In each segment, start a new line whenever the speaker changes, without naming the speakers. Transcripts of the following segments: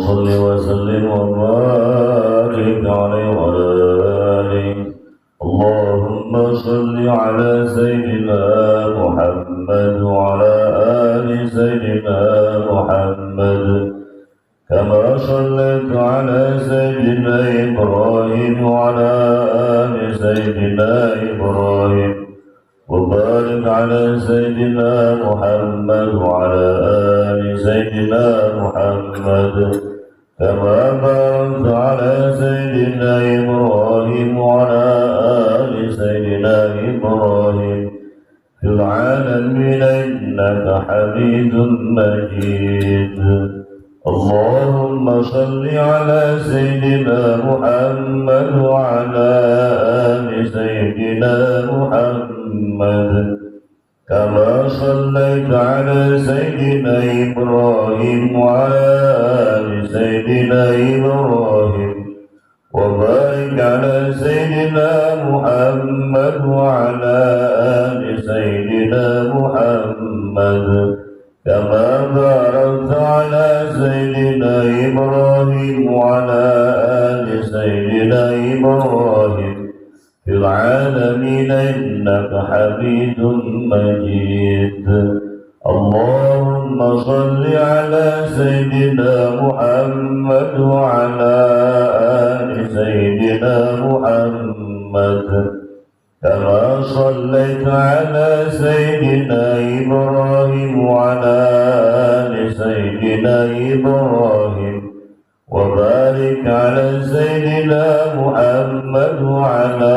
صل وسلم وبارك عليه وعلى آله اللهم صل على سيدنا محمد وعلى آل سيدنا محمد كما صليت على سيدنا إبراهيم وعلى آل سيدنا إبراهيم وبارك على سيدنا محمد وعلى آل سيدنا محمد كما باركت على سيدنا إبراهيم وعلى آل سيدنا إبراهيم في العالمين إنك حميد مجيد اللهم صل على سيدنا محمد وعلى آل سيدنا محمد كما صليت على سيدنا إبراهيم وعلى آل سيدنا إبراهيم وبارك على سيدنا محمد وعلى آل سيدنا محمد كما باركت على سيدنا إبراهيم وعلى آل سيدنا إبراهيم في العالمين إنك حميد مجيد اللهم صل على سيدنا محمد وعلى آل سيدنا محمد كما صليت على سيدنا إبراهيم وعلى آل سيدنا إبراهيم وبارك على سيدنا محمد وعلى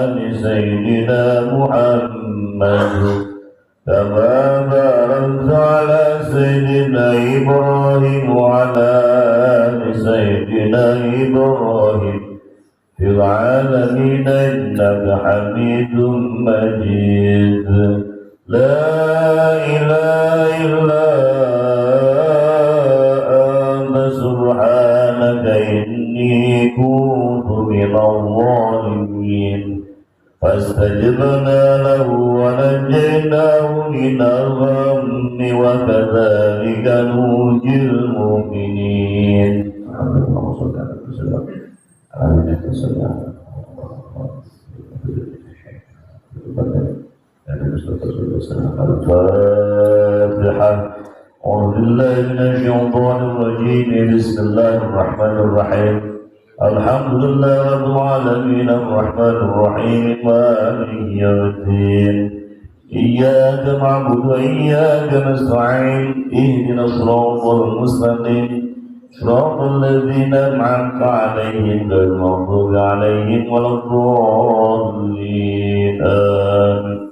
آل سيدنا محمد كما باركت على سيدنا إبراهيم وعلى آل سيدنا إبراهيم في العالمين إنك حميد مجيد لا إله إلا أنت سبحانك إني كنت من الظالمين فاستجبنا له ونجيناه من الغم وكذلك ننجي المؤمنين اللهم صل على وسلم الفاتحة أعوذ بالله من الشيطان الرجيم بسم الله الرحمن الرحيم الحمد لله رب العالمين الرحمن الرحيم مالك يوم الدين إياك نعبد وإياك نستعين اهدنا الصراط المستقيم صراط الذين أنعمت عليهم غير المغضوب عليهم ولا الضالين آمين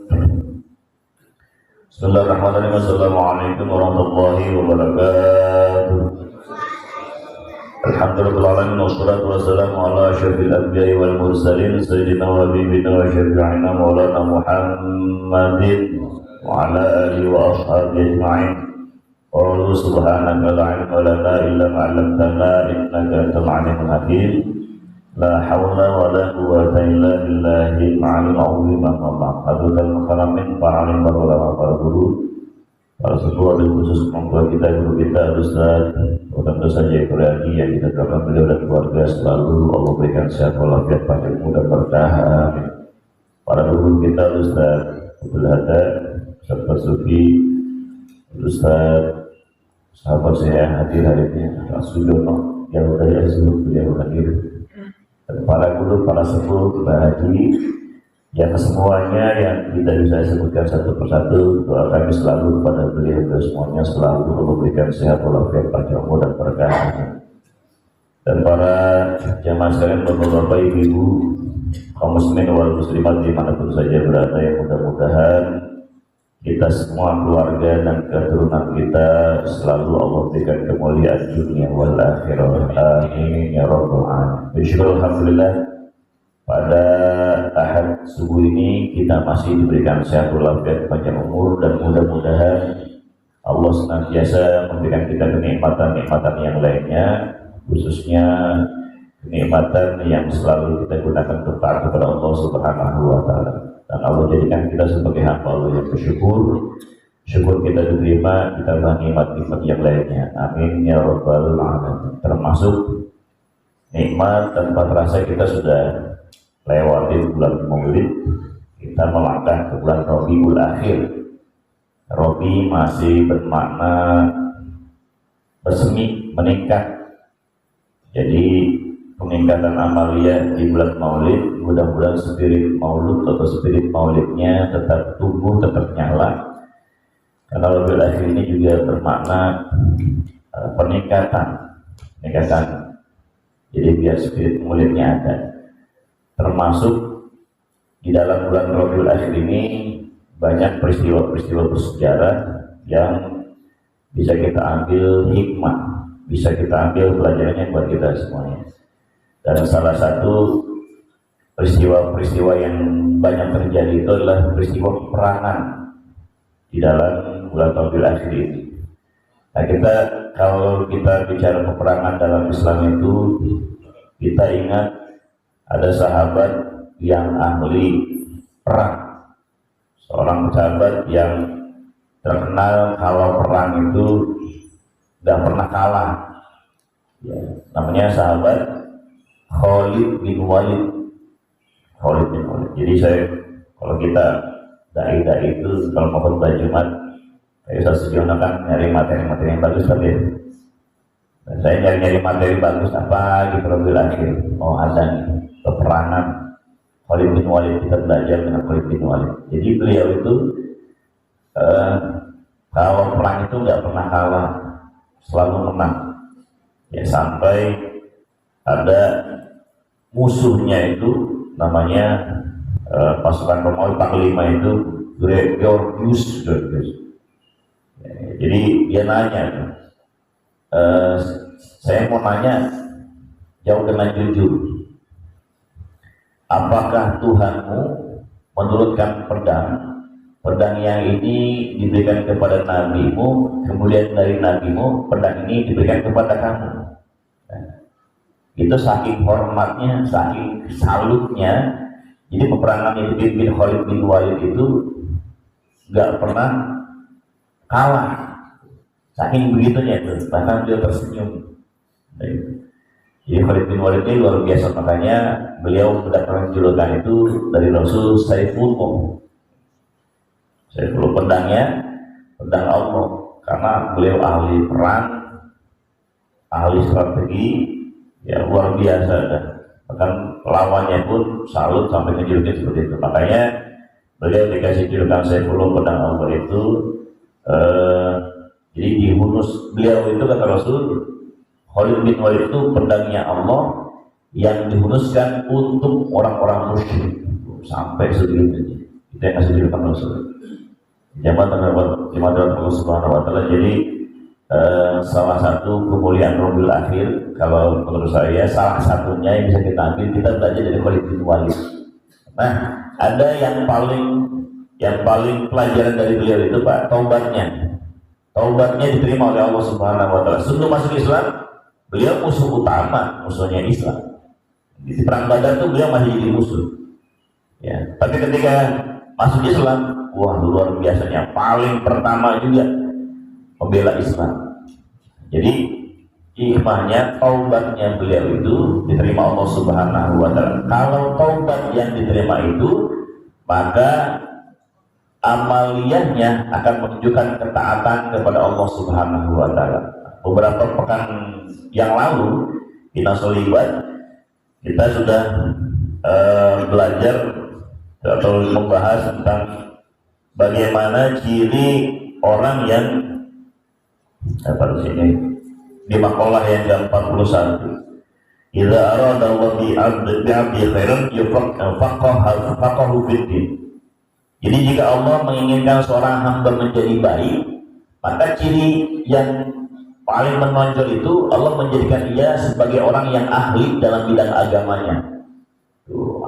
Bismillahirrahmanirrahim. Assalamualaikum warahmatullahi wabarakatuh. Alhamdulillahirabbil wassalatu wassalamu ala asyrafil anbiya'i wal mursalin sayyidina wa habibina wa syafi'ina maulana Muhammadin wa ala alihi wa ashabihi ajma'in. Qul subhanaka la ilma lana illa ma 'allamtana innaka antal 'alimul hakim. La haula wa la quwwata illa billahil 'aliyyil 'azim. Hadratul mukarramin para alim para ulama para guru para sepuh dan khusus orang kita guru kita Ustaz tentu saja Ibrahim yang kita doakan beliau dan keluarga selalu Allah berikan sehat walafiat panjang umur dan berkah. Para guru kita Ustaz Abdul Hada Ustaz Sufi Ustaz sahabat saya hadir hari ini Rasulullah yang udah seluruh beliau hadir dan para guru, para sepuh, para haji yang semuanya yang tidak bisa sebutkan satu persatu, doa kami selalu kepada beliau semuanya selalu memberikan sehat walafiat panjang umur dan berkah. Dan para jamaah sekalian, bapak-bapak, ibu-ibu, kaum muslimin wal muslimat dimanapun saja berada, yang mudah-mudahan kita semua keluarga dan keturunan kita selalu Allah berikan kemuliaan dunia wal akhirah. Amin ya rabbal alamin. Alhamdulillah, pada Ahad subuh ini kita masih diberikan sehat walafiat panjang umur dan mudah-mudahan Allah senantiasa memberikan kita kenikmatan-kenikmatan yang lainnya, khususnya kenikmatan yang selalu kita gunakan untuk taat kepada Allah Subhanahu wa taala. Dan Allah jadikan kita sebagai hamba Allah yang bersyukur syukur kita diterima, kita nikmat-nikmat yang lainnya. Amin ya rabbal alamin. Termasuk nikmat tanpa terasa kita sudah lewati bulan Maulid, kita melangkah ke bulan Rabiul Akhir. Rabi masih bermakna bersemi, meningkat. Jadi peningkatan amalia di bulan Maulid, mudah-mudahan spirit Maulud atau spirit Maulidnya tetap tumbuh, tetap nyala. Karena Rabiul Akhir ini juga bermakna peningkatan. Jadi biar spirit Maulidnya ada. Termasuk di dalam bulan Rabiul Akhir ini banyak peristiwa-peristiwa bersejarah yang bisa kita ambil hikmah, bisa kita ambil pelajarannya buat kita semuanya. Dan salah satu peristiwa-peristiwa yang banyak terjadi itu adalah peristiwa peperangan di dalam bulan Rabiul Akhir ini. Nah, kalau kita bicara peperangan dalam Islam itu, kita ingat ada sahabat yang ahli perang. Seorang sahabat yang terkenal kalau perang itu tidak pernah kalah. Ya, namanya sahabat Khalid bin Walid. Jadi kalau kita dai itu kalau mau khutbah Jumat, kayak Ustaz Sugiono kan nyari materi-materi yang bagus kan ya. Dan saya nyari materi bagus apa di Rabiul Akhir. Oh ada nih peperangan Khalid bin Walid, kita belajar dengan Khalid bin Walid. Jadi beliau itu kalau perang itu nggak pernah kalah, selalu menang. Ya sampai ada musuhnya itu namanya pasukan Romawi Panglima itu Georgius. Ya, jadi dia nanya, saya mau nanya jauh dengan jujur. Apakah Tuhanmu menurunkan pedang yang ini diberikan kepada nabimu, kemudian dari nabimu pedang ini diberikan kepada kamu? Nah, itu saking hormatnya, saking salutnya. Jadi peperangan yang dipimpin Khalid bin Walid itu nggak pernah kalah, saking begitunya itu. Bahkan dia tersenyum. Jadi Khalid bin Walid ini luar biasa, makanya beliau mendapatkan julukan itu dari Rasul Saifullah. Saifullah pedang Allah, karena beliau ahli perang, ahli strategi, ya luar biasa. Bahkan lawannya pun salut sampai ngejulukin seperti itu. Makanya beliau dikasih julukan Saifullah pedang Allah itu. Jadi dihunus beliau itu kata Rasul, Khalid bin Walid itu pedangnya Allah yang dihunuskan untuk orang-orang musyrik. Sampai segitunya. Itu yang kasih julukan Rasul. Jamaah Allah Subhanahu wa taala. Jadi salah satu kemuliaan Rabiul Akhir kalau menurut saya salah satunya yang bisa kita ambil, kita belajar dari Khalid bin Walid. Nah, ada yang paling pelajaran dari beliau itu Pak, taubatnya diterima oleh Allah Subhanahu wa taala. Sebelum masuk Islam, beliau musuh utama, musuhnya Islam. Di perang Badar itu beliau masih jadi musuh. Ya, tapi ketika masuk Islam, wah luar biasanya, paling pertama juga membela Islam. Jadi hikmahnya taubatnya beliau itu diterima Allah Subhanahu wa taala. Kalau taubat yang diterima itu, maka amaliyahnya akan menunjukkan ketaatan kepada Allah Subhanahu wa taala. Beberapa pekan yang lalu di Nasolibat kita sudah belajar atau membahas tentang bagaimana ciri orang yang di makalah yang ke-41. Idza arada Allah bi 'abdi khairan yufaqahu fid-din. Jadi jika Allah menginginkan seorang hamba menjadi baik, maka ciri yang paling menonjol itu Allah menjadikan dia sebagai orang yang ahli dalam bidang agamanya.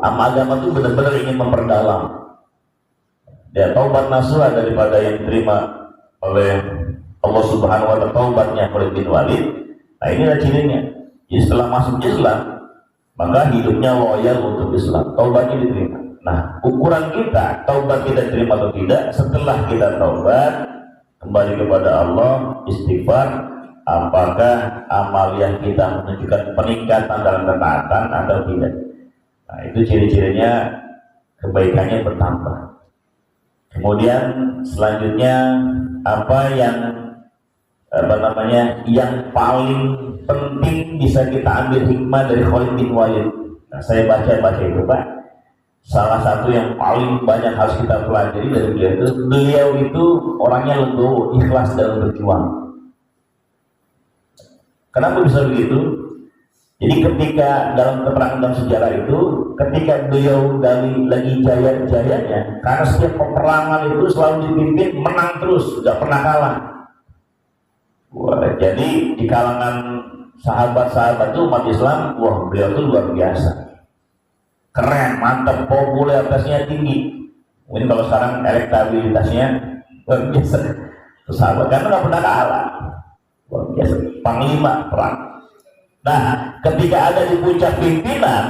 Agama itu benar-benar ingin memperdalam. Dan taubat nasuha daripada yang diterima oleh Allah Subhanahu wa taala, taubatnya Khalid bin Walid. Nah, inilah cirinya. Jadi setelah masuk Islam, maka hidupnya loyal untuk Islam, taubatnya diterima. Nah, ukuran kita, taubat kita diterima atau tidak setelah kita taubat, kembali kepada Allah, istighfar. Apakah amaliyah kita menunjukkan peningkatan dalam ketaatan atau tidak? Nah, itu ciri-cirinya kebaikannya bertambah. Kemudian selanjutnya apa yang yang paling penting bisa kita ambil hikmah dari Khalid bin Walid. Nah, saya baca itu Pak. Salah satu yang paling banyak harus kita pelajari dari beliau itu orangnya legowo, ikhlas dalam berjuang. Kenapa bisa begitu? Jadi ketika dalam keterangan dalam sejarah itu, ketika beliau lagi jaya-jayanya, karena setiap peperangan itu selalu dipimpin menang terus, tidak pernah kalah. Wah, jadi di kalangan sahabat-sahabat itu umat Islam, wah beliau itu luar biasa, keren, mantap, popularitasnya tinggi. Mungkin kalau sekarang elektabilitasnya luar biasa. Sahabat karena nggak pernah kalah. Luar biasa, panglima perang. Nah, ketika ada di puncak pimpinan,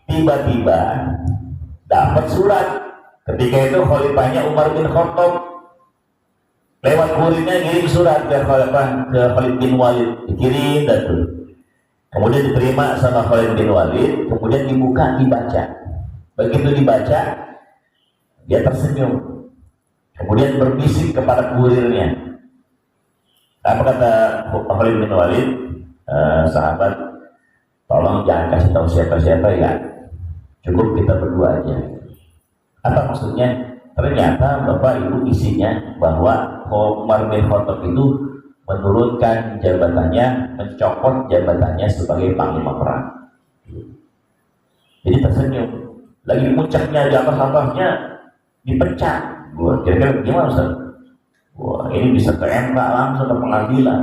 tiba-tiba dapat surat. Ketika itu khalifahnya Umar bin Khattab, lewat kurirnya ngirim surat ke Khalid bin Walid, dikirim dan tuh. Kemudian diterima sama Khalid bin Walid, kemudian dibaca. Begitu dibaca, dia tersenyum. Kemudian berbisik kepada kurirnya. Apa kata Khalid bin Walid? Sahabat, tolong jangan kasih tahu siapa-siapa ya. Cukup kita berdua aja. Apa maksudnya? Ternyata Bapak Ibu isinya bahwa Umar bin Khattab itu menurunkan jabatannya, mencopot jabatannya sebagai panglima perang. Jadi tersenyum. Lagi puncaknya di atas-atasnya dipecat. Gua kira-kira gimana Ustaz? Wah, ini bisa ke MK langsung ke pengadilan.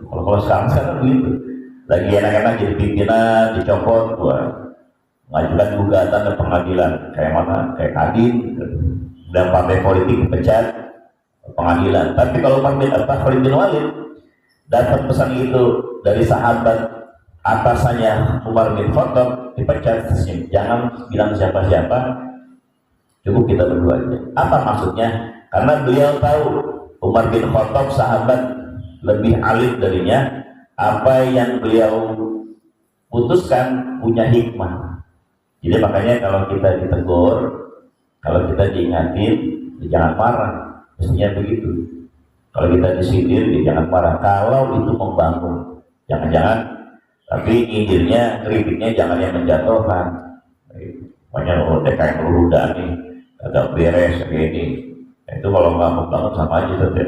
Kalau sekarang begitu. Lagi enak-enak jadi pimpinan, dicopot, mengajukan gugatan ke pengadilan. Kayak mana? Kayak Kadin, dan partai politik dipecat, pengadilan. Tapi kalau Khalid bin Walid dapat pesan itu dari sahabat atasannya Umar bin Khattab, dipecat, jangan bilang siapa-siapa, cukup kita berdua aja. Apa maksudnya? Karena beliau tahu Umar bin Khattab sahabat lebih alim darinya, apa yang beliau putuskan punya hikmah. Jadi makanya kalau kita ditegur, kalau kita diingatin, jangan marah. Mestinya begitu. Kalau kita disindir, jangan marah. Kalau itu membangun, jangan-jangan. Tapi indirnya, kritiknya jangan yang menjatuhkan. Banyak DKM udah nih, ada beres kayak ini. Itu kalau nggak membangun sama aja saja.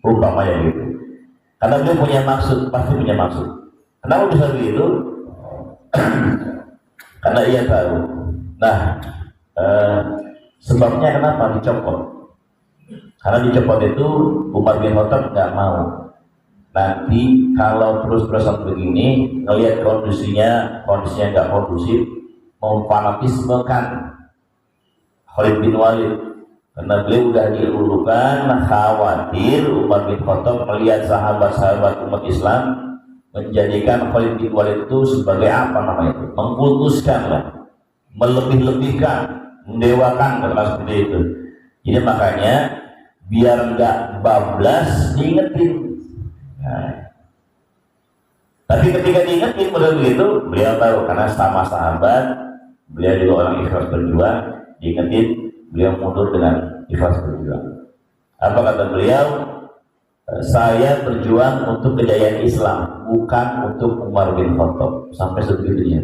Umpamanya gitu. Karena dia punya maksud, pasti punya maksud. Kenapa bisa begitu? Karena ia tahu. Nah, sebabnya kenapa dicopot? Karena dicopot itu Umar bin Khattab nggak mau. Nanti kalau terus-terusan begini, ngelihat kondisinya nggak kondusif, memfanatismekan Khalid bin Walid. Karena beliau udah dielulukan, khawatir Umar bin Khattab melihat sahabat-sahabat umat Islam menjadikan Khalid bin Walid itu sebagai apa namanya itu? Mengkultuskan lah, melebih-lebihkan, mendewakan, karena seperti itu. Jadi makanya biar nggak bablas diingetin. Nah, tapi ketika diingetin model begitu, beliau tahu karena sama sahabat, beliau juga orang ikhlas berjuang, diingetin, beliau mundur dengan ikhlas berjuang. Apa kata beliau? Saya berjuang untuk kejayaan Islam, bukan untuk Umar bin Khattab. Sampai sebegitunya.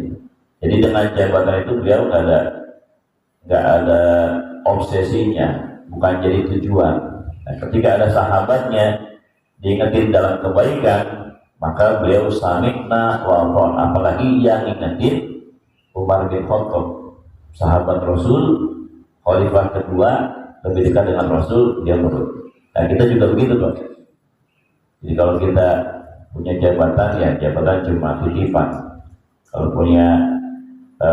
Jadi dengan jabatan itu beliau nggak ada obsesinya, bukan jadi tujuan. Nah, ketika ada sahabatnya diingetin dalam kebaikan, maka beliau samikna wa ata'na. Apalagi yang ingetin Umar bin Khattab, sahabat Rasul, khalifah kedua, lebih dekat dengan Rasul, dia nurut. Nah, kita juga begitu Pak. Jadi kalau kita punya jabatan, ya jabatan cuma titipan. Kalau punya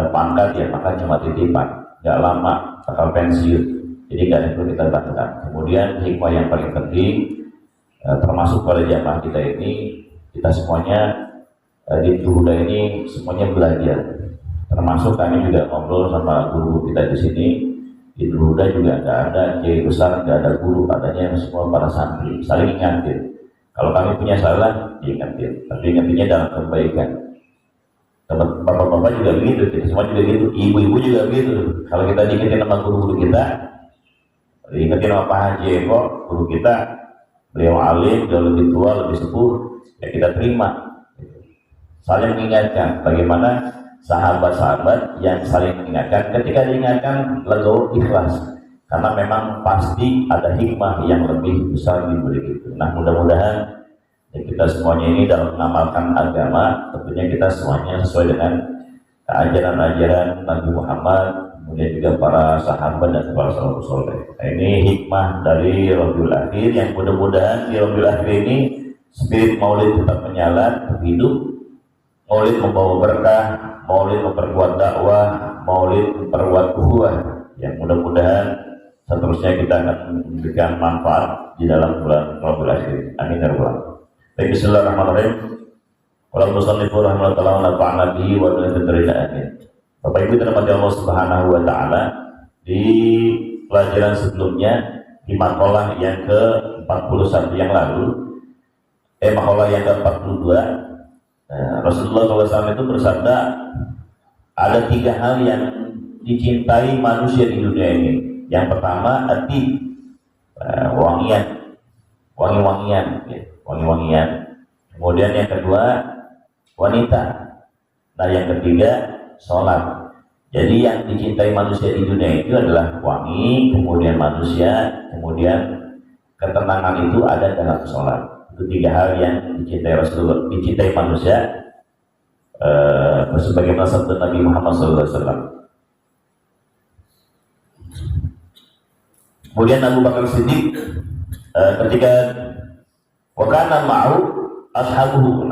pangkat, ya pangkat cuma titipan. Gak lama bakal pensiun. Jadi gak perlu kita lakukan. Kemudian hikmah yang paling penting, termasuk pada jamaah kita ini, kita semuanya di Juhuda ini semuanya belajar. Termasuk kami juga ngobrol sama guru kita di sini. Di Ruda juga nggak ada kiai besar, nggak ada guru, adanya semua para santri saling ingatin. Kalau kami punya salah, diingatin, tapi ingatinnya dalam kebaikan. Teman bapak-bapak juga begitu, kita semua juga gitu, ibu-ibu juga begitu. Kalau kita diingetin sama guru-guru kita, diingetin sama Pak Haji Eko, guru kita, beliau alim, jauh lebih tua, lebih sepuh, ya kita terima. Saling mengingatkan, bagaimana sahabat-sahabat yang saling mengingatkan, ketika diingatkan legowo ikhlas, karena memang pasti ada hikmah yang lebih besar di balik itu. Nah, mudah-mudahan ya, kita semuanya ini dalam mengamalkan agama, tentunya kita semuanya sesuai dengan ajaran-ajaran Nabi Muhammad, kemudian juga para sahabat dan para salafus saleh. Nah, ini hikmah dari Rabiul Akhir yang mudah-mudahan di Rabiul Akhir ini spirit Maulid tetap menyala, tetap hidup. Maulid membawa berkah, Maulid memperkuat dakwah, Maulid memperkuat ukhuwah. Yang mudah-mudahan seterusnya kita akan memberikan manfaat di dalam bulan Rabiul Akhir. Amin ya rabbal alamin. Baik, bismillahirrahmanirrahim. Wal musannifu rahimahullah wa nafa'ana bihi wa amin. Bapak Ibu dirahmati Allah Subhanahu wa taala, di pelajaran sebelumnya di makalah yang ke-41 yang lalu, makalah yang ke-42, Rasulullah SAW itu bersabda, ada 3 hal yang dicintai manusia di dunia ini. Yang pertama, ati, wangian. Kemudian yang kedua, wanita. Nah, yang ketiga, sholat. Jadi yang dicintai manusia di dunia itu adalah wangi, kemudian manusia, kemudian ketenangan itu ada dalam sholat. Itu 3 hal yang dicintai Rasulullah, dicintai manusia, sebagaimana sabda Nabi Muhammad SAW. Kemudian Abu Bakar Siddiq ketika wakana ma'u ashabuhu,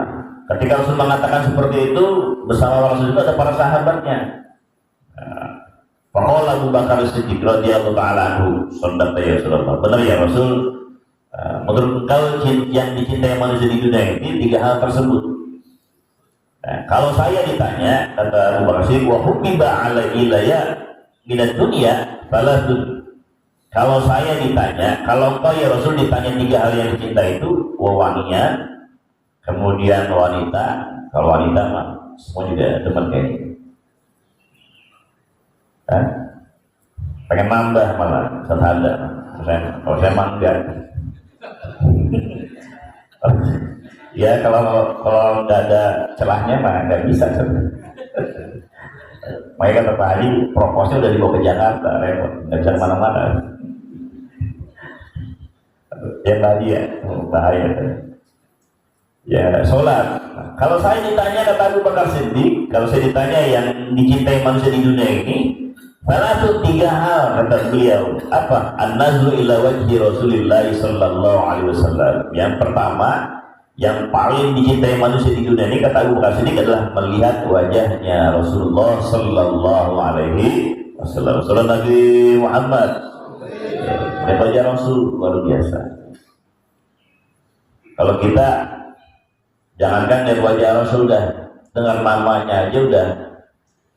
ketika Rasul mengatakan seperti itu, bersama Rasul itu ada para sahabatnya. Faqala Abu Bakar Siddiq radhiyallahu ta'ala anhu, sadaqta ya Rasulullah, benar ya Rasul, menurut engkau yang dicintai manusia di dunia ini 3 hal tersebut. Nah, kalau saya ditanya, kata Abu Bakar Siddiq, wa hubbiba alayya minad dunya salatun. Kalau saya ditanya, kalau engkau ya Rasul ditanya 3 hal yang dicintai itu, wangian, kemudian wanita. Kalau wanita mah semua juga demen kayak gitu. Pengen nambah malah ada. Kalau saya mah enggak. Ya kalau nggak ada celahnya mah nggak bisa sebenarnya. Makanya kata Pak Haji, proposnya udah dibawa ke Jakarta, repot, nggak bisa kemana-mana. Yang tadi ya, bahaya. Ya, sholat. Nah, kalau saya ditanya, kata Abu Bakar Siddiq, kalau saya ditanya yang dicintai manusia di dunia ini, salah satu 3 hal, kata beliau. Apa? An-nazru ila wajhi Rasulillah sallallahu alaihi wasallam. Yang pertama, yang paling dicintai manusia di dunia ini, kata Abu Bakar Siddiq, adalah melihat wajahnya Rasulullah sallallahu alaihi wasallam. Salam Nabi Muhammad. Ya, wajah Rasul luar biasa. Kalau kita jangankan lihat wajah Rasul, dah dengar namanya aja udah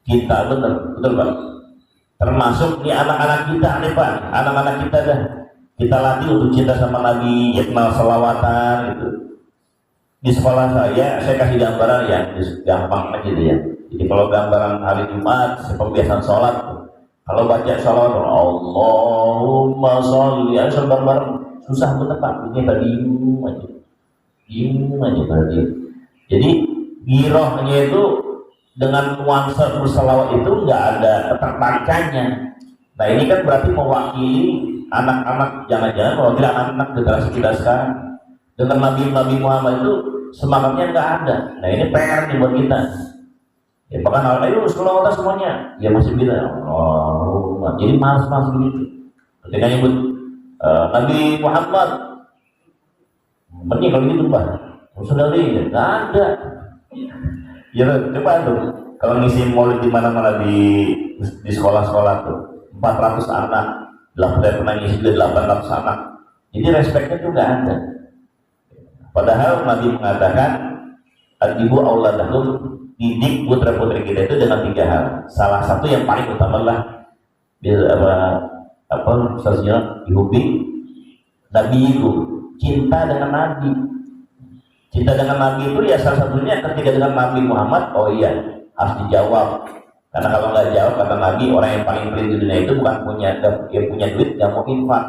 kita betul Pak. Termasuk nih anak-anak kita nih Pak, anak-anak kita dah kita latih untuk cinta sama Nabi, ya kenal selawatan gitu. Di sekolah saya kasih gambaran ya, gampang aja gitu ya. Jadi kalau gambaran hari Jumat, pembiasaan sholat, kalau baca sholawat, Allahumma sholli, harus bareng-bareng, susah bener Pak, ini tadi aja tadi. Jadi girohnya itu dengan nuansa berselawat itu nggak ada ketertarikannya. Nah ini kan berarti mewakili anak-anak, jangan-jangan mewakili anak-anak generasi kita sekarang. Dengan Nabi Muhammad itu semangatnya nggak ada. Nah ini PR nih buat kita. Ya bahkan ayo selawat semuanya, ya masih bilang Allah. Jadi malas-malas begitu. Ketika nyebut Nabi Muhammad, benih kalau gitu Pak, saudari nggak ada. Ya coba tuh, kalau ngisi maulid di mana-mana di sekolah-sekolah tuh 400 anak, pernah ngisi juga 800 anak. Jadi respeknya tuh nggak ada. Padahal Nabi mengatakan, ibu auladakum, didik putra-putri kita itu dengan 3 hal. Salah satu yang paling utama adalah apa sosial dihubi Nabi itu cinta dengan Nabi. Cinta dengan Nabi itu ya salah satunya ketika dengan Nabi Muhammad, oh iya harus dijawab. Karena kalau nggak jawab kata Nabi, orang yang paling pelit di dunia itu bukan punya duit nggak mau infak,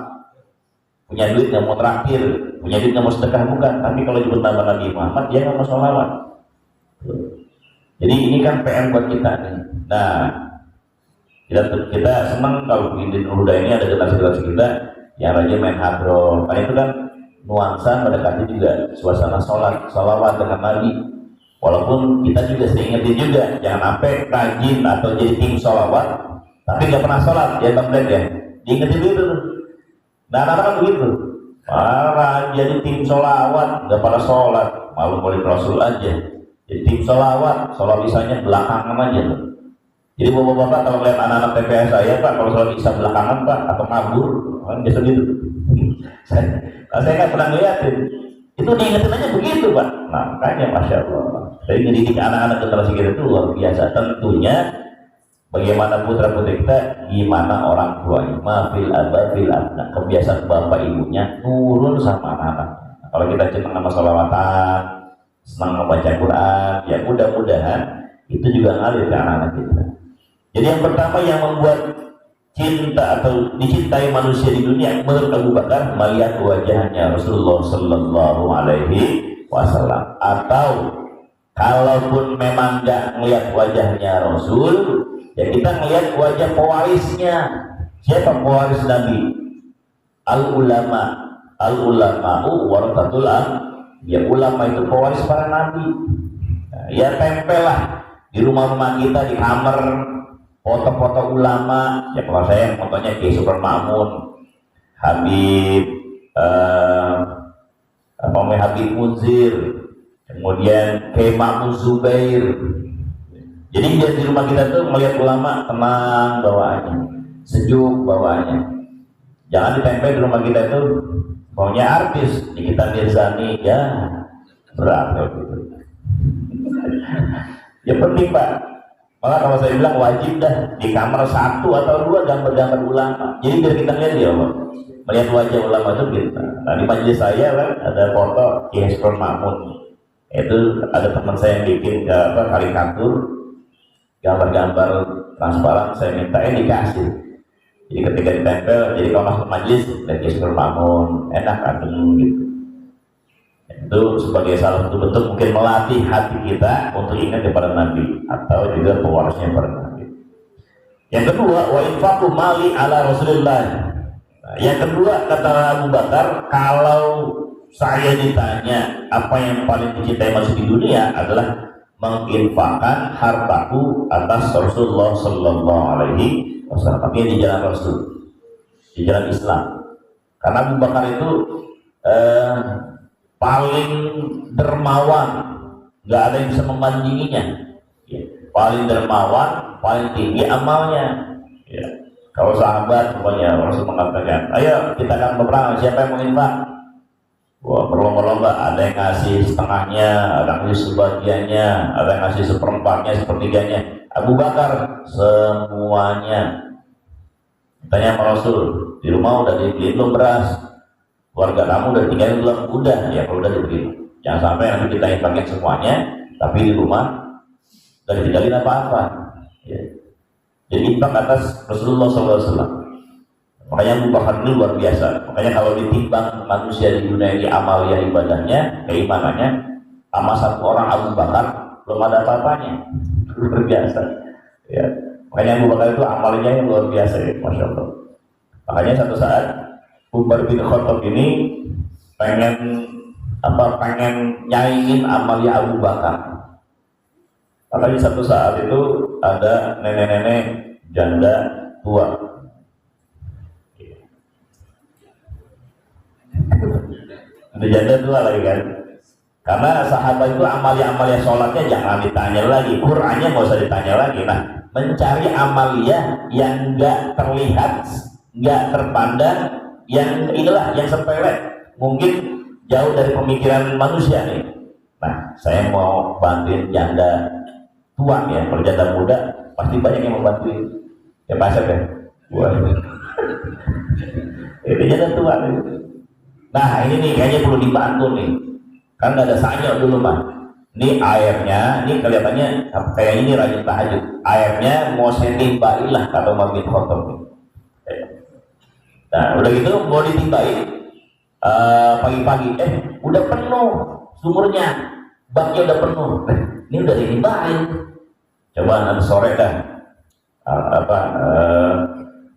punya duit nggak mau traktir, punya duit nggak mau sedekah, bukan. Tapi kalau disebut nama Nabi Muhammad dia nggak mau sholawat. Jadi ini kan PR buat kita nih. Nah, kita senang kalau di Nurhuda ini ada generasi kita yang rajin main hadroh. Karena itu kan nuansa mendekati juga suasana sholawat dengan Nabi. Walaupun kita juga sering ingetin juga, jangan sampai rajin atau jadi tim sholawat tapi nggak pernah sholat, ya template ya. Diingetin dulu tuh. Nah, anak-anak kan begitu. Parah jadi tim sholawat nggak pada sholat, malu boleh Rasul aja. Jadi tim sholawat, sholat misalnya belakangan aja tuh. Jadi bapak-bapak kalau lihat anak-anak TPS saya, Pak, kalau sholat bisa belakangan Pak, atau kabur, kan biasa gitu. saya nggak pernah ngeliatin. Itu diingetin aja begitu Pak. Nah makanya Masya Allah. Jadi ngedidik anak-anak generasi kita itu luar biasa. Tentunya bagaimana putra putri kita, gimana orang tuanya, mafil abafil abna, kebiasaan bapak ibunya turun sama anak-anak. Kalau kita senang nama sholawatan, senang membaca Quran, ya mudah-mudahan itu juga ngalir ke anak-anak kita. Jadi yang pertama yang membuat cinta atau dicintai manusia di dunia menurut Abu Bakar, melihat wajahnya Rasulullah Sallallahu Alaihi Wasallam. Atau kalaupun memang nggak melihat wajahnya Rasul, ya kita melihat wajah pewarisnya. Siapa pewaris Nabi? Al-ulama'u warathatul anbiya. Ya ulama itu pewaris para nabi. Nah, ya tempellah di rumah-rumah kita, di kamar, foto-foto ulama. Ya kalau saya fotonya Kiai Super Ma'mun, Habib Habib Munzir, kemudian Kiai Ma'mun Zubair. Jadi di rumah kita tuh melihat ulama tenang bawaannya, sejuk bawaannya. Jangan ditempel di rumah kita itu maunya artis, di kita Mirzani, ya berat gitu. Ya penting Pak. Maka kalau saya bilang wajib dah di kamar 1 atau 2 gambar-gambar ulama. Jadi biar kita lihat ya Allah, melihat wajah ulama itu kita. Nah di majelis saya kan ada foto Kiai Super Ma'mun. Itu ada teman saya yang bikin karikatur, gambar-gambar transparan, saya minta dikasih. Jadi ketika ditempel, jadi kalau masuk majelis dan Kiai Super Ma'mun, enak adem gitu. Itu sebagai salah satu bentuk mungkin melatih hati kita untuk ingat kepada Nabi atau juga pewarisnya kepada Nabi. Yang kedua, wa infaqu mali ala Rasulillah. Nah, yang kedua kata Abu Bakar, kalau saya ditanya apa yang paling dicintai manusia di dunia adalah menginfakkan hartaku atas Rasulullah Sallallahu Alaihi Wasallam. Tapi di jalan Rasul, di jalan Islam. Karena Abu Bakar itu paling dermawan, nggak ada yang bisa membandinginya. Ya, paling dermawan, paling tinggi amalnya. Ya. Kalau sahabat, pokoknya Rasul mengatakan, ayo kita akan berperang, siapa yang mau infak? Wah, berlomba-lomba, ada yang ngasih setengahnya, ada yang ngasih sebagiannya, ada yang ngasih seperempatnya, sepertiganya. Abu Bakar semuanya. Tanya sama Rasul, di rumah udah dibeliin belum beras? Keluarga kamu udah tinggalin belum? Udah, ya kalau udah dibeliin. Jangan sampai nanti kita infakin semuanya, tapi di rumah udah ditinggalin apa-apa. Ya. Jadi infak atas Rasulullah SAW. Makanya Abu Bakar itu luar biasa. Makanya kalau ditimbang manusia di dunia ini amaliyah ibadahnya, keimanannya, sama satu orang Abu Bakar belum ada apa-apanya. Luar biasa. Ya. Makanya Abu Bakar itu amalnya yang luar biasa ya, Masya Allah. Makanya satu saat Umar bin Khattab ini pengen nyaingin amalnya Abu Bakar. Makanya satu saat itu ada nenek-nenek janda tua. Ada janda tua lagi kan. Karena sahabat itu amalia sholatnya jangan ditanya lagi, Qur'annya nggak usah ditanya lagi. Nah, mencari amalia yang nggak terlihat, nggak terpandang, yang inilah yang sepele, mungkin jauh dari pemikiran manusia nih. Nah, saya mau bantuin janda tua ya. Kalau janda muda pasti banyak yang mau bantuin. Ya Pak Asep ya. Itu jadi tua. Nah ini nih kayaknya perlu dibantu nih, kan nggak ada sanyo dulu mah. Ini airnya, ini kelihatannya kayak ini rajin tahajud. Airnya mau saya timbain lah kata Umar bin Khattab. Nah udah gitu mau ditimbain pagi-pagi, udah penuh sumurnya, baknya udah penuh. Ini udah ditimbain. Coba nanti sore dah,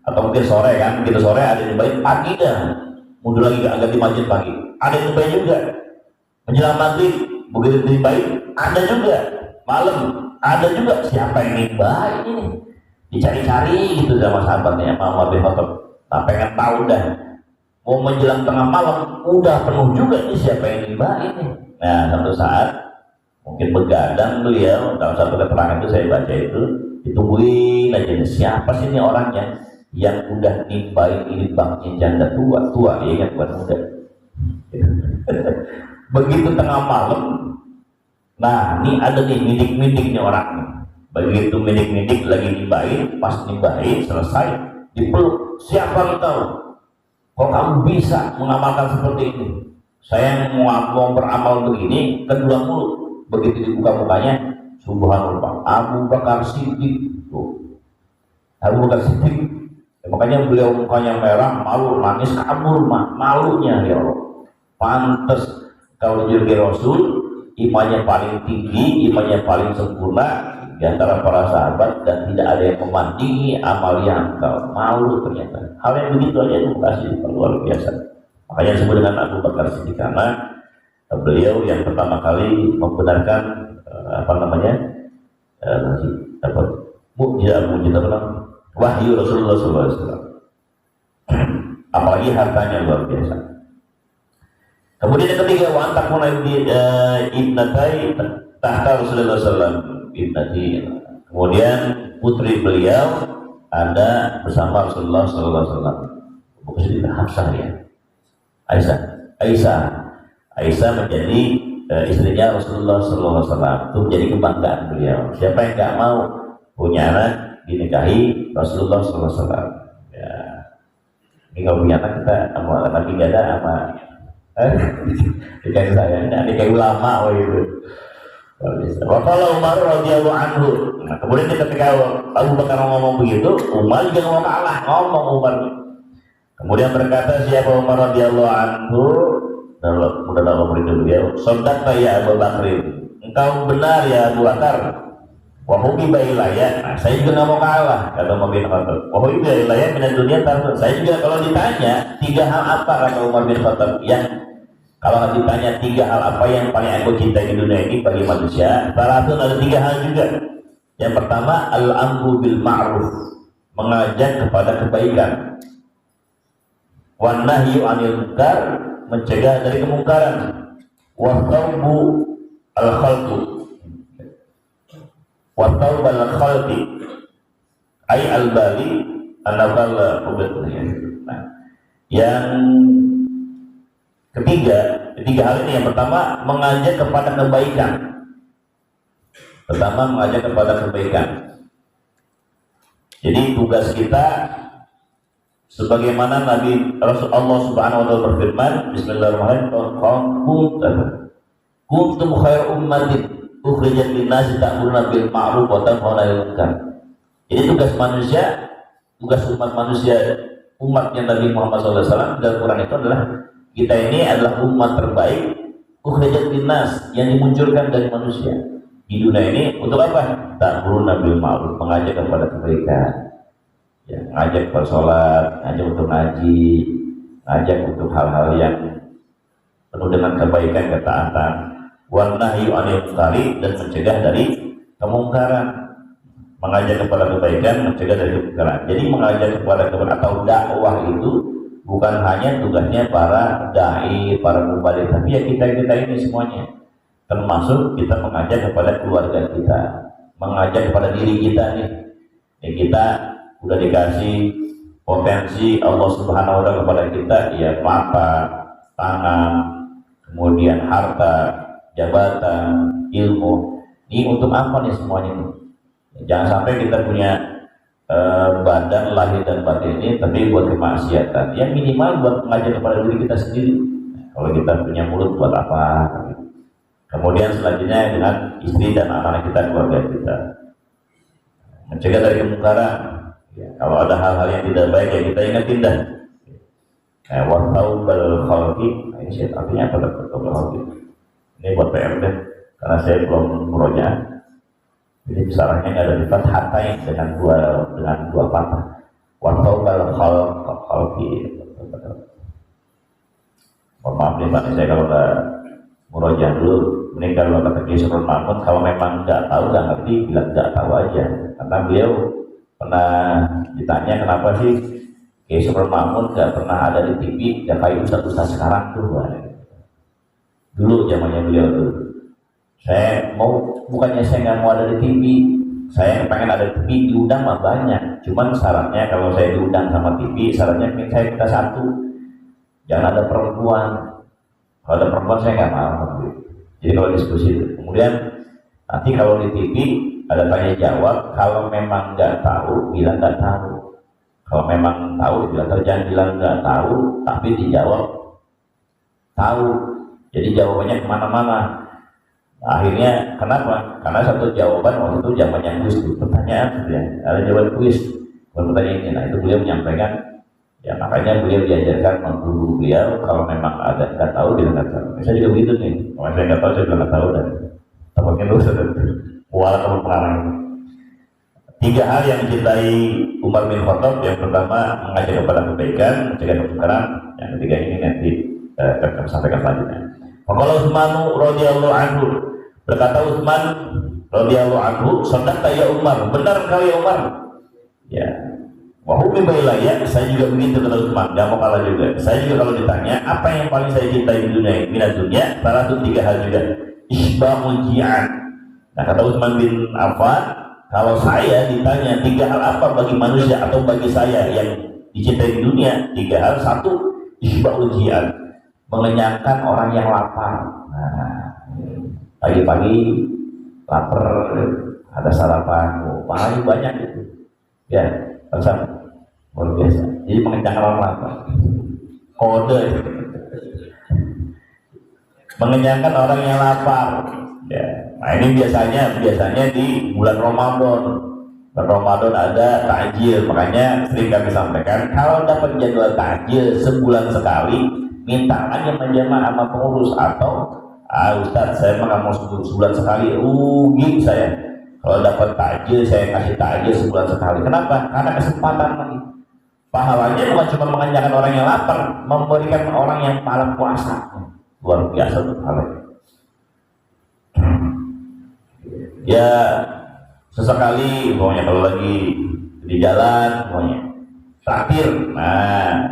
atau mungkin sore kan, begitu sore ada ditimbain pagi dah. Mundur lagi agak di masjid pagi, ada ditimbain juga. Menjelang maghrib begitu ditimbain ada juga, malam ada juga. Siapa yang nimbain ini? Dicari-cari gitu sama sahabatnya Umar bin Khattab. Nah, pengen tahu dah. Mau menjelang tengah malam udah penuh juga nih, siapa yang nimbain nih? Nah satu saat mungkin begadang beliau, dalam satu keterangan itu saya baca itu, ditungguin aja nih, siapa sih ini orangnya yang udah nimbain ini baknya janda tua ya kan, bukan muda. Begitu tengah malam, nah ini ada nih midik-midiknya orang nih. Begitu midik-midik lagi nimbain, pas nimbain selesai dipeluk, siapa engkau? Kok kamu bisa mengamalkan seperti ini? Saya mau beramal begini, kedua mulut. Begitu dibuka mukanya, subhanallah, Abu Bakar Siddiq. Abu Bakar Siddiq. Makanya beliau mukanya merah, malu, nangis kabur, malunya ya Allah. Pantes kalau jadi Rasul, imannya paling tinggi, imannya paling sempurna di antara para sahabat, dan tidak ada yang memandingi amal yang engkau. Malu ternyata. Hal yang begitu aja itu kasih luar biasa. Makanya disebut dengan Abu Bakar Siddiq, karena beliau yang pertama kali membenarkan mukjizat wahyu Rasulullah SAW. Apalagi hartanya luar biasa. Kemudian yang ketiga, wa antakuna ibnatai tahta Rasulullah SAW. Kemudian putri beliau ada bersama Rasulullah SAW. Bukan sedikit Hafsah ya, Aisyah menjadi istrinya Rasulullah SAW. Itu menjadi kebanggaan beliau. Siapa yang nggak mau punya anak dinikahi Rasulullah SAW? Ya, ini kalau punya anak kita sama lagi nggak ada sama nikahi saya, nikahi ulama gitu. Wakala Umar radhiyallahu anhu. Nah, kemudian ketika Abu Bakar ngomong begitu, Umar juga ngomong kalah, ngomong Umar. Kemudian berkata siapa Umar radhiyallahu anhu, dalam beliau, "Sadaqta ya Abu Bakar, engkau benar ya Abu Bakar. Wa hubiba ilayya." Nah, saya juga nggak mau kalah, kata Umar bin Khattab. "Wa hubiba ilayya min dunya tarfun." Saya juga kalau ditanya 3 hal apa, kata Umar bin Khattab, yang kalau ditanya 3 hal apa yang paling aku cintai di dunia ini bagi manusia, Faratun ada 3 hal juga. Yang pertama, al-amru bil ma'ruf, mengajak kepada kebaikan. Wan nahyu 'anil munkar, mencegah dari kemungkaran. Wa taubu al-khalqu, wa taubal khalqi ay al-bali an-nafal ubudiyah. Nah, yang ketiga hal ini, yang pertama mengajak kepada kebaikan. Jadi tugas kita sebagaimana Nabi Rasulullah Subhanahu wa taala berfirman, Bismillahirrahmanirrahim, kuntum khairu ummatin ukhrijat lin-nasi ta'muruna bil ma'ruf wa tanhauna 'anil munkar. Jadi tugas umat manusia, umatnya Nabi Muhammad SAW dalam Quran itu adalah, kita ini adalah umat terbaik, ukhrijat linnas, yang dimunculkan dari manusia di dunia ini untuk apa? Ta'muruna bil ma'ruf, mengajak kepada kebaikan, ya, ngajak bersolat, ngajak untuk ngaji, ngajak untuk hal-hal yang penuh dengan kebaikan, ketaatan, wan nahyu 'anil munkari, dan mencegah dari kemungkaran. Mengajak kepada kebaikan, mencegah dari kemungkaran. Jadi mengajak kepada kebaikan atau dakwah itu bukan hanya tugasnya para dai, para mubalik, tapi ya kita ini semuanya. Termasuk kita mengajak kepada keluarga kita, mengajak kepada diri kita nih. Ya, kita udah dikasih potensi Allah Subhanahu wa taala kepada kita, ya mata, tangan, kemudian harta, jabatan, ilmu. Ini untuk apa nih semuanya ini? Jangan sampai kita punya badan lahir dan batin ini tapi buat kemaksiatan, yang minimal buat mengajak kepada diri kita sendiri. Kalau kita punya mulut buat apa? Kemudian selanjutnya dengan istri dan anak-anak kita, keluarga kita, mencegah dari kemungkaran. Ya, kalau ada hal-hal yang tidak baik ya kita ingatin dah. Wasaubal khalqi, ini artinya apa? Wasaubal khalqi. Ini buat PR deh, karena saya belum murojaah. Jadi besarnya nggak ada di fathatain dengan dua patah. Wasaubal khalqi. Maaf nih Pak, saya kalau nggak murojaah dulu. Mending kalau kata Kiai Saiful Mahmud, kalau memang nggak tahu nggak ngerti, bilang nggak tahu aja. Karena beliau pernah ditanya kenapa sih Kiai Saiful Mahmud nggak pernah ada di TV, ya kayak ustaz sekarang tuh. Dulu zamannya beliau tuh, saya mau, bukannya saya nggak mau ada di TV, saya pengen ada di TV, diundang mah banyak. Cuman syaratnya kalau saya diundang sama TV, syaratnya saya minta satu, jangan ada perempuan. Kalau ada perempuan saya nggak mau. Jadi kalau diskusi, kemudian nanti kalau di TV ada tanya jawab, kalau memang nggak tahu bilang nggak tahu, kalau memang tahu bilang tahu, jangan bilang nggak tahu tapi dijawab tahu. Jadi jawabannya kemana-mana. Nah, akhirnya kenapa? Karena satu jawaban waktu itu zamannya kuis, pertanyaan ya, ada jawaban kuis, pertanyaan ini. Nah itu beliau menyampaikan, ya makanya beliau diajarkan mengguru beliau kalau memang ada nggak tahu dia nggak tahu. Saya juga begitu nih, kalau saya nggak tahu saya bilang nggak tahu dan tampaknya dosa dan muara kamu pengarang. 3 hal yang dicintai Umar bin Khattab, yang pertama mengajak kepada kebaikan, mencegah kemungkaran, yang ketiga ini nanti akan sampaikan selanjutnya. Kalau Utsman radhiyallahu anhu, berkata Utsman radhiyallahu anhu, "Sadaqta ya Umar, benar kau ya Umar." Ya. Wahumi bailaya, saya juga begitu kata Utsman, gak mau kalah juga. Saya juga kalau ditanya apa yang paling saya cintai di dunia ini, dunia, salah satu 3 hal juga. Isbahul ji'an. Nah kata Utsman bin Affan, kalau saya ditanya 3 hal apa bagi manusia atau bagi saya yang dicintai di dunia, 3 hal. 1, isbahul ji'an, mengenyangkan orang yang lapar. Nah, pagi-pagi lapar, ada sarapan, paling banyak itu. Ya, pasang luar biasa. Jadi mengenyangkan orang lapar. Kode. Mengenyangkan orang yang lapar. Ya. Nah ini biasanya di bulan Ramadan. Bulan Ramadan ada takjil, makanya sering kami sampaikan kalau dapat jadwal takjil sebulan sekali, minta aja menjamaah sama pengurus atau Ustaz saya mah mau sebulan sekali, gitu saya. Kalau dapat takjil saya kasih takjil sebulan sekali. Kenapa? Karena kesempatan lagi. Pahalanya bukan cuma mengenyangkan orang yang lapar, memberikan orang yang malam puasa. Luar biasa tuh pahalanya. Ya sesekali pokoknya kalau lagi di jalan pokoknya traktir. Nah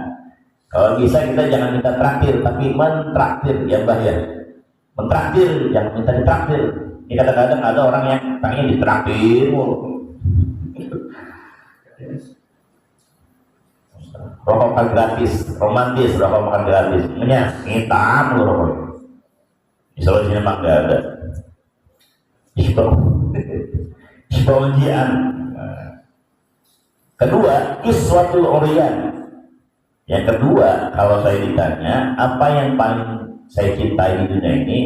kalau bisa kita jangan minta traktir tapi mentraktir ya Mbah ya. Mentraktir, jangan minta ditraktir. Ini kadang-kadang ada orang yang pengen ditraktir. Rokok makan gratis, romantis, rokok makan gratis. Minta mulu rokok. Di sini memang nggak ada. Isbaujian. Kedua, kiswatul uriyan. Yang kedua, kalau saya ditanya apa yang paling saya cintai di dunia ini,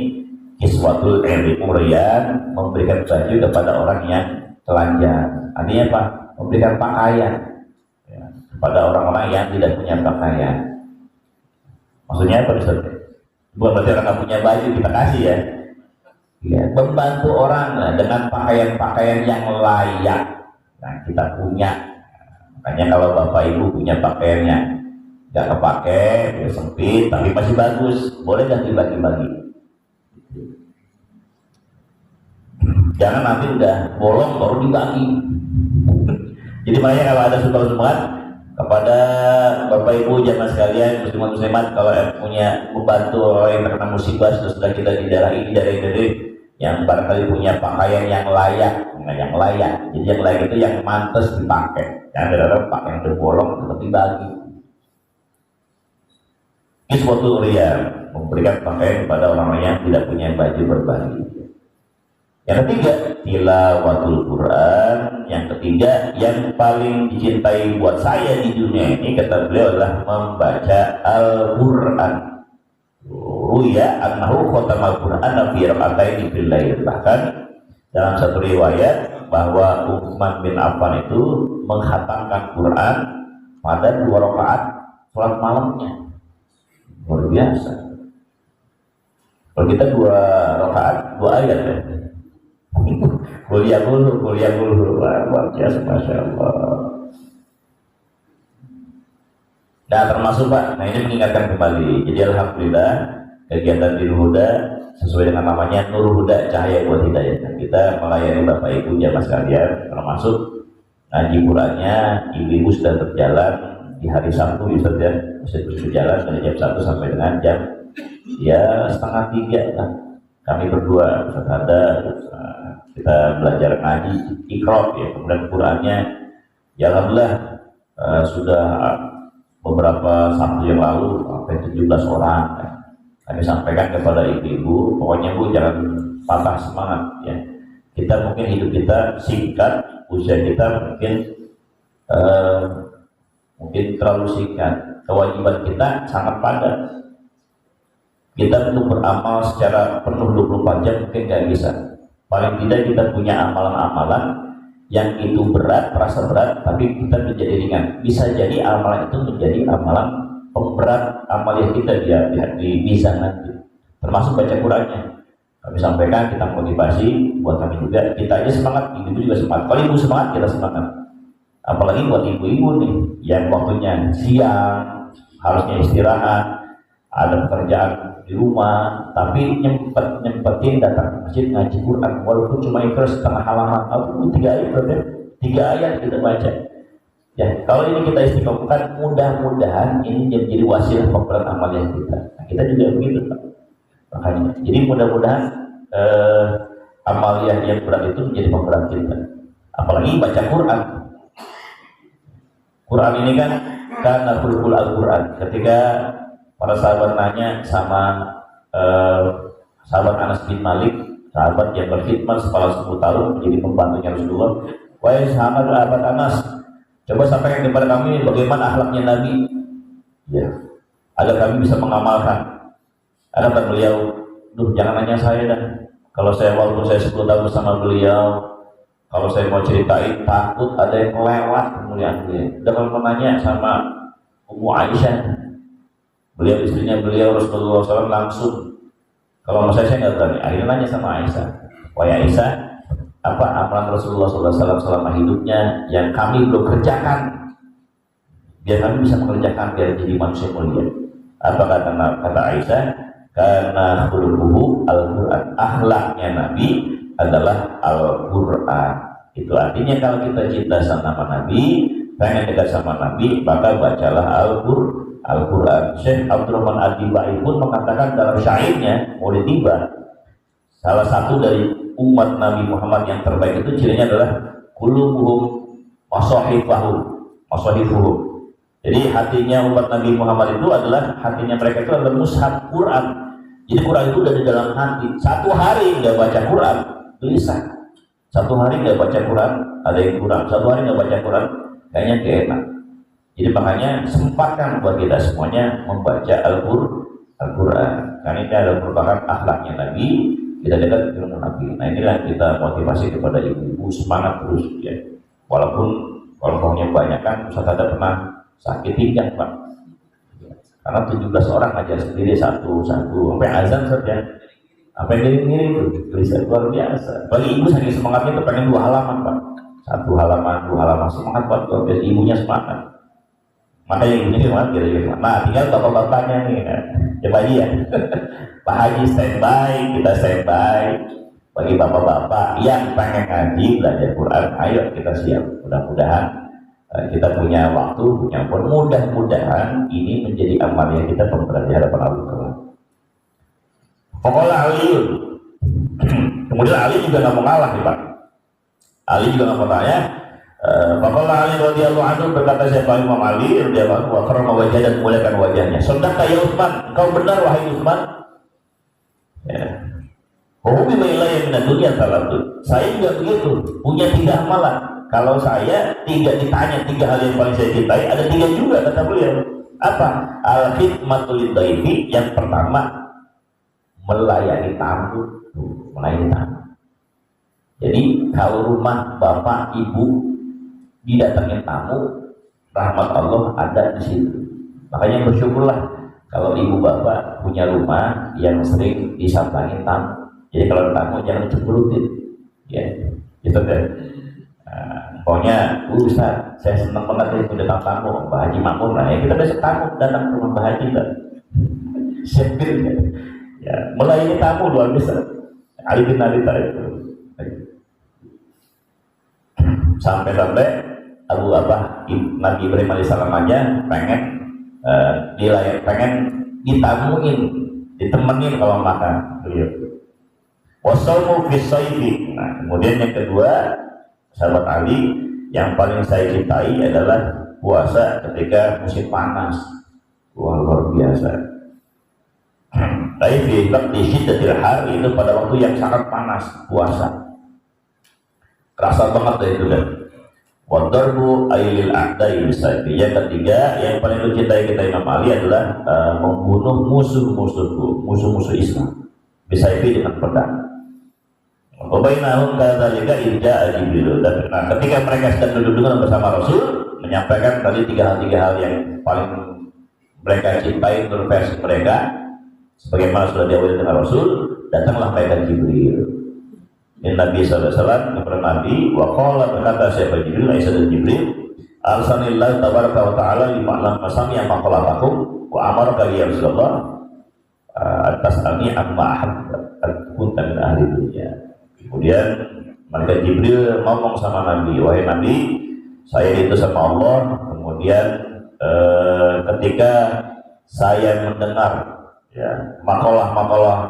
kiswatul uriyan, memberikan baju kepada orang yang telanjang. Artinya apa? Memberikan pakaian ya, kepada orang-orang yang tidak punya pakaian. Maksudnya apa Ustaz? Bukan berarti orang nggak punya baju kita kasih ya. Ya, membantu orang dengan pakaian-pakaian yang layak. Nah, kita punya. Makanya kalau Bapak Ibu punya pakaiannya nggak kepake, ya sempit, tapi masih bagus, boleh nggak dibagi-bagi? Jangan nanti udah bolong baru dibagi. Jadi makanya kalau ada sumbat-sumbat kepada Bapak Ibu jamaah sekalian, muslimat kalau punya membantu orang yang terkena musibah sudah kita di daerah ini, yang barangkali punya pakaian yang layak, yang layak. Jadi yang layak itu yang mantas dipakai. Yang ada pakaian yang bolong tetap dibagi. Ini suatu ria memberikan pakaian kepada orang yang tidak punya baju berbagi. Yang ketiga, tilawatul Quran. Yang ketiga, yang paling dicintai buat saya di dunia ini, kata beliau, adalah membaca Al-Quran. Ruya annahu khatamal Quran fi raka'ataini fil lail. Bahkan dalam satu riwayat bahwa Utsman bin Affan itu menghatamkan Quran pada 2 rakaat salat malamnya. Luar biasa. Kalau kita 2 rakaat 2 ayat ya. kuliah dulu luar biasa, masya Allah. Nah termasuk Pak, nah ini mengingatkan kembali. Jadi alhamdulillah kegiatan di Huda sesuai dengan namanya Nur Huda, cahaya buat hidayah. Nah, kita melayani Bapak Ibu jamaah sekalian, termasuk ngaji Qurannya. Ibu-ibu sudah berjalan di hari Sabtu, Ustaz ya, sudah berjalan dari jam 1 sampai dengan jam ya 2:30 lah. Kami berdua Ustaz ada, kita belajar ngaji Iqra ya, kemudian Qurannya ya alhamdulillah sudah beberapa Sabtu yang lalu sampai 17 orang. Kami sampaikan kepada ibu-ibu, pokoknya Bu jangan patah semangat ya. Kita mungkin hidup kita singkat, usia kita mungkin terlalu singkat. Kewajiban kita sangat padat. Kita untuk beramal secara penuh 24 jam mungkin nggak bisa. Paling tidak kita punya amalan-amalan yang itu berat, terasa berat, tapi kita menjadi ringan. Bisa jadi amalan itu menjadi amalan pemberat amal yang kita di mizan nanti. Termasuk baca Qurannya. Kami sampaikan, kita motivasi buat kami juga. Kita aja semangat, ibu juga semangat. Kalau ibu semangat, kita semangat. Apalagi buat ibu-ibu nih, yang waktunya siang, harusnya istirahat, ada pekerjaan di rumah, tapi nyempetin datang ke masjid ngaji Quran, walaupun cuma itu setengah halaman, atau 3 ayat, 3 ayat kita baca. Ya, kalau ini kita istiqomahkan, mudah-mudahan ini jadi wasilah pemberat amalnya kita. Nah, kita juga begitu, Pak. Makanya, jadi mudah-mudahan amaliyah yang berat itu menjadi pemberat kita. Apalagi baca Quran. Quran ini kan karena khulqul Al-Quran. Ketika para sahabat nanya sama sahabat Anas bin Malik, sahabat yang berkhidmat selama 10 tahun menjadi pembantunya Rasulullah. Wahai sahabat Anas, coba sampaikan kepada kami bagaimana akhlaknya Nabi, ya, agar kami bisa mengamalkan. Ada kata beliau, jangan nanya saya dah. Kalau saya waktu saya 10 tahun bersama beliau, kalau saya mau ceritain takut ada yang lewat kemuliaan beliau. Udah kalau menanya sama Ummu Aisyah, beliau istrinya beliau Rasulullah SAW langsung. Kalau mau saya nggak berani. Akhirnya nanya sama Aisyah, wahai Aisyah, apa amalan Rasulullah SAW selama hidupnya yang kami belum kerjakan, biar kami bisa mengerjakan biar jadi manusia mulia. Apa kata Aisyah? Karena khuluquhu Al-Quran, akhlaknya Nabi adalah Al-Quran. Itu artinya kalau kita cinta sama Nabi, pengen dekat sama Nabi, maka bacalah Al-Quran. Syekh Abdurrahman Ad-Dibai pun mengatakan dalam syairnya Maulid Tiba, salah satu dari umat Nabi Muhammad yang terbaik itu cirinya adalah qulubuhum masahifuhum. Jadi hatinya umat Nabi Muhammad itu adalah, hatinya mereka itu adalah mushaf Quran. Jadi Quran itu udah di dalam hati. Satu hari nggak baca Quran, gelisah. Satu hari nggak baca Quran, ada yang kurang. Satu hari nggak baca Quran, kayaknya gak enak. Jadi makanya sempatkan buat kita semuanya membaca Al-Quran. Karena ini adalah merupakan akhlaknya Nabi, kita dekat dengan Nabi. Nah inilah kita motivasi kepada ibu-ibu semangat terus ya. Walaupun kelompoknya banyak kan, Ustaz ada pernah sakit pinggang Pak. Karena 17 orang ngajar sendiri satu sampai azan saja. Apa yang gini itu gelisah luar biasa. Bagi ibu saking semangatnya itu pengen 2 halaman Pak. 1 halaman, 2 halaman semangat Pak. Biar ibunya semangat. Makanya ibunya semangat kira-kira. Nah tinggal bapak-bapaknya nih kan. Coba aja ya. Pak Haji standby, kita standby. Bagi bapak-bapak yang pengen ngaji belajar Quran, ayo kita siap. Mudah-mudahan kita punya waktu, punya pun, mudah-mudahan ini menjadi amal yang kita pemberat di hadapan Allah. Pokoknya Aliun, kemudian Ali juga nggak mau kalah nih Pak. Ali juga nggak mau tanya. Pokoknya Ali radhiyallahu anhu berkata, siapa Imam Ali radhiyallahu anhu, wa karama wajah dan muliakan wajahnya. Saudara ya Utsman, engkau benar wahai Utsman. Ya. Hobi yang minat dunia salatu. Saya juga begitu, punya 3 amalan. Kalau saya tidak ditanya 3 hal yang paling saya cintai, ada 3 juga kata beliau. Apa? Al-khidmatul dhaifi, yang pertama melayani tamu. Melayani tamu. Jadi kalau rumah bapak ibu didatangin tamu, rahmat Allah ada di situ. Makanya bersyukurlah kalau ibu bapak punya rumah yang sering disambangin tamu. Jadi kalau tamu jangan cemberutin, ya, gitu kan. Pokoknya, Ustaz, saya senang banget itu datang tamu, Pak Haji Makmur, nah ya kita besok tamu datang ke rumah Pak Haji, kan. Syekir, ya, melayani tamu luar biasa. Ali bin Abi Thalib itu, sampai-sampai Nabi Ibrahim alaihissalam aja pengen ditamuin, ditemenin kalau makan, beliau. Wasaumu fi sayfi. Nah, kemudian yang kedua, sahabat Ali, yang paling saya cintai adalah puasa ketika musim panas. Wah, luar biasa. Tapi fi waqti syiddatil har, itu pada waktu yang sangat panas, puasa. Kerasa banget itu kan. Wa darbu ailil a'da'i bisayfi. Yang ketiga, yang paling dicintai kita Imam Ali adalah membunuh musuh-musuh Islam. Bisayfi, dengan pedang. Wabainahum kadzalika idza Jibril. Nah, ketika mereka sedang duduk bersama Rasul, menyampaikan tadi 3 hal yang paling mereka cintai menurut versi mereka, sebagaimana sudah diawali dengan Rasul, datanglah malaikat Jibril. Ini Nabi sallallahu alaihi wasallam kepada Nabi, wa qala, berkata siapa Jibril, Isa dan Jibril, arsalillahu tabaraka wa ta'ala lima'lam masami'a maqalatakum wa amaraka ya Rasulullah atas ami amma ahabba kunta min ahli dunya. Kemudian malaikat Jibril ngomong sama Nabi, wahai Nabi, saya diutus sama Allah. Kemudian ketika saya mendengar, ya, makalah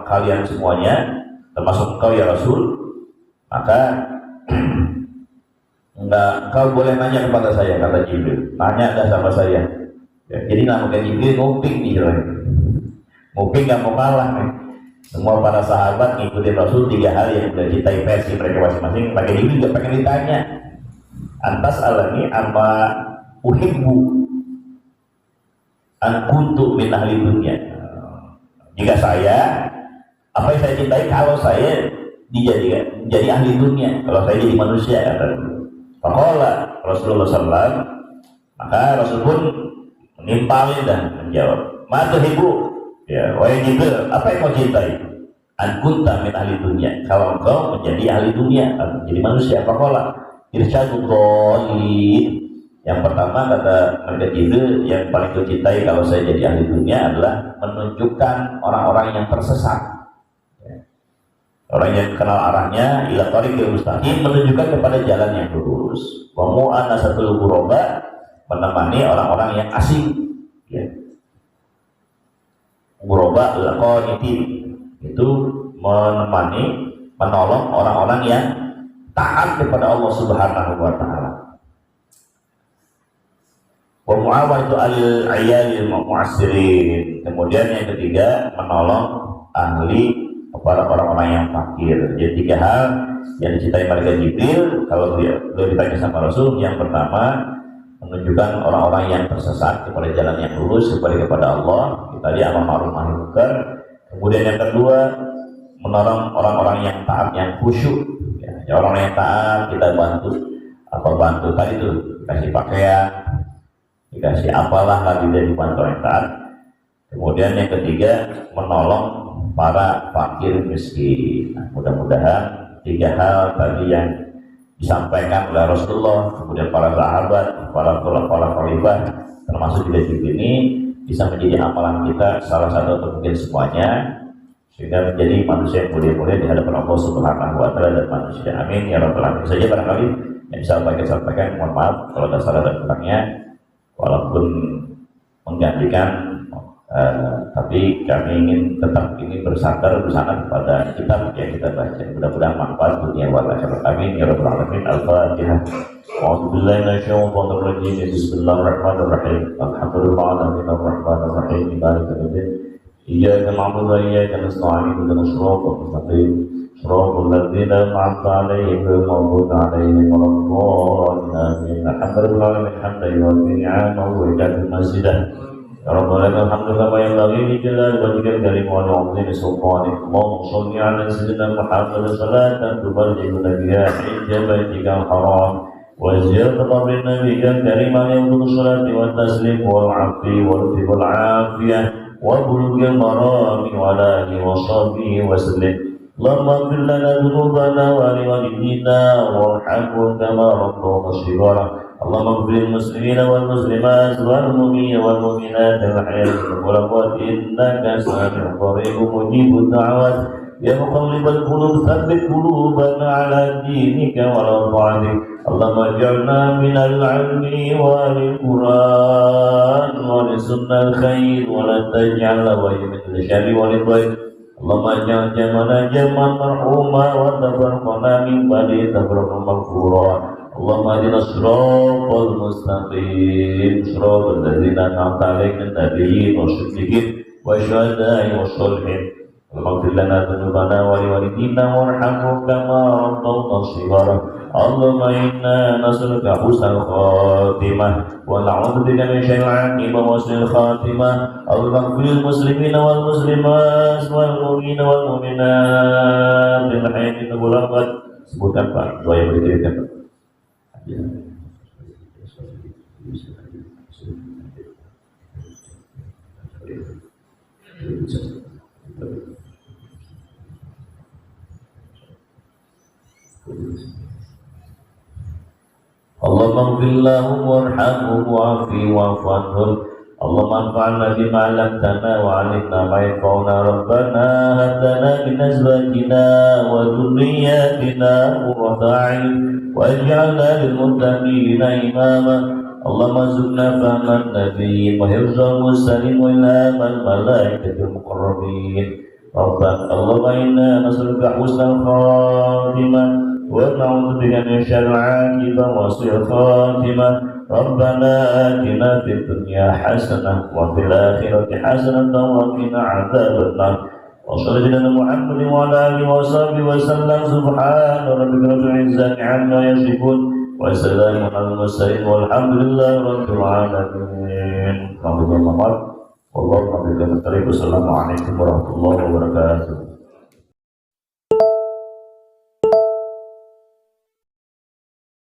kalian semuanya, termasuk engkau ya Rasul, maka engkau boleh nanya kepada saya, kata Jibril. Tanya dah sama saya. Ya, jadi malaikat Jibril nguping nih, nguping gak mau kalah nih. Semua para sahabat ngikutin Rasul 3 hal yang sudah cintai versi mereka masing-masing. Pakai ini juga pengen ditanya, antas alami amma uhibbu an kuntu min ahli dunya. Jika saya, apa yang saya cintai kalau saya dijadikan jadi ahli dunia, kalau saya jadi manusia, kata Faqala Rasulullah SAW. Maka Rasul pun menimpalin dan menjawab, ma tuhibbu. Ya, wahai Jibril, apa yang kau cintai? An kunta min ahli dunia. Kalau engkau menjadi ahli dunia, menjadi manusia, faqala irsyadul dhalin. Yang pertama, kata malaikat Jibril, yang paling kau cintai kalau saya jadi ahli dunia adalah menunjukkan orang-orang yang tersesat. Ya. Orang yang kenal arahnya ila tariqil mustaqim, menunjukkan kepada jalan yang lurus. Wa mu'anasatul ghuraba, menemani orang-orang yang asing. Ya. Ghuraba al-qanitin, itu menolong orang-orang yang taat kepada Allah Subhanahu wa taala. Wa mu'awanatu al-'ayalil mu'assirin. Kemudian yang ketiga, menolong ahli kepada orang-orang yang fakir. Jadi 3 hal yang dicintai malaikat Jibril kalau dia ditanya sama Rasul. Yang pertama, menunjukkan orang-orang yang tersesat kepada jalan yang lurus, kepada Allah. Tadi amar ma'ruf nahi munkar. Kemudian yang kedua, menolong orang-orang yang taat, yang khusyuk. Ya, orang yang taat kita bantu tadi tuh, dikasih pakaian, dikasih apalah lagi dari bantu yang taat. Kemudian yang ketiga, menolong para fakir miskin. Nah, mudah-mudahan 3 hal tadi yang disampaikan oleh Rasulullah, kemudian para sahabat, para khalifah, termasuk juga ini bisa menjadi amalan kita, salah satu atau mungkin semuanya, sehingga menjadi manusia yang mulia-mulia di hadapan Allah Subhanahu wa taala dan manusia. Amin ya rabbal alamin. Saja barangkali yang bisa saya sampaikan, mohon maaf kalau ada salah dan kurangnya, walaupun menggantikan, tapi kami ingin bersandar kepada kitab yang kita baca. Mudah-mudahan manfaat dunia wal akhirat. Amin ya rabbal alamin. Al-Fatihah. A'udzubillahi minasyaitonir rajim. Bismillahirrahmanirrahim. Alhamdulillahirabbil alamin arrahmanirrahim maliki yaumiddin. إياك نعبد وإياك نستعين اهدنا الصراط المستقيم صراط الذين أنعمت عليهم غير المغضوب عليهم ولا الضالين آمين. الحمد لله حمدا يوافي نعمه ويكافئ مزيده. يا رب لك الحمد كما ينبغي لجلال وجهك الكريم وعظيم سلطانك. اللهم صل على سيدنا محمد صلاة تبلغنا بها حج بيتك الحرام وزيارة قبر نبيك الكريم عليه الصلاة والتسليم والعفو واللطف والعافية وبلوغ المرام وعلى آله وصحبه وسلم. اللهم اغفر لنا ذنوبنا ولوالدينا وارحمهم كما ربونا صغارا. اللهم اغفر للمسلمين والمسلمات والمؤمنين والمؤمنات الأحياء والأموات إنك سميع قريب مجيب الدعوات. يا مقلب القلوب ثبت قلوبنا على دينك وعلى طاعتك. اللهم اجعلنا من العلم والقرآن ولسنة الخير ولا تجعل وجه من الشر والضيق. اللهم اجعل جمعنا جمعا مرحوما وتفرقنا من بعده تفرقا مغفورا. اللهم اهدنا الصراط المستقيم صراط الذين انعمت عليهم من النبيين والصديقين والشهداء والصالحين. اللهم اغفر لنا ذنوبنا ولوالدينا وارحمهم كما ربونا صغارا. اللهم انا نسالك حسن الخاتمه ونعوذ بك من شر العاقبه وسوء الخاتمه. اللهم اغفر للمسلمين والمسلمات والمؤمنين والمؤمنات الحياة والاموات. Sebutkan Pak, doa yang berikutnya Pak. Allahumma ighfir lahum warhamhum wa'afi wa'fu anhum. Allahumma anfa'na bima 'allamtana wa 'allimna ma yanfa'una. Rabbana hab lana min azwajina wa dhurriyyatina qurrata a'yun waj'alna lil muttaqina imama. Allahumma zidna fahman nabiyyin wa hifzal mursalin wa ilhamal malaikatil muqarrabin. Rabbana Allahumma inna nas'aluka husnal khatimah ونعوذ بك من شر العاقبة وسوء الخاتمة. ربنا آتنا في الدنيا حسنة وفي الآخرة حسنة وقنا عذاب النار. وصلى على محمد وعلى آله وصحبه وسلم. سبحان ربك رب العزة عما يصفون وسلام على المرسلين والحمد لله رب العالمين. والله السلام عليكم ورحمة الله وبركاته.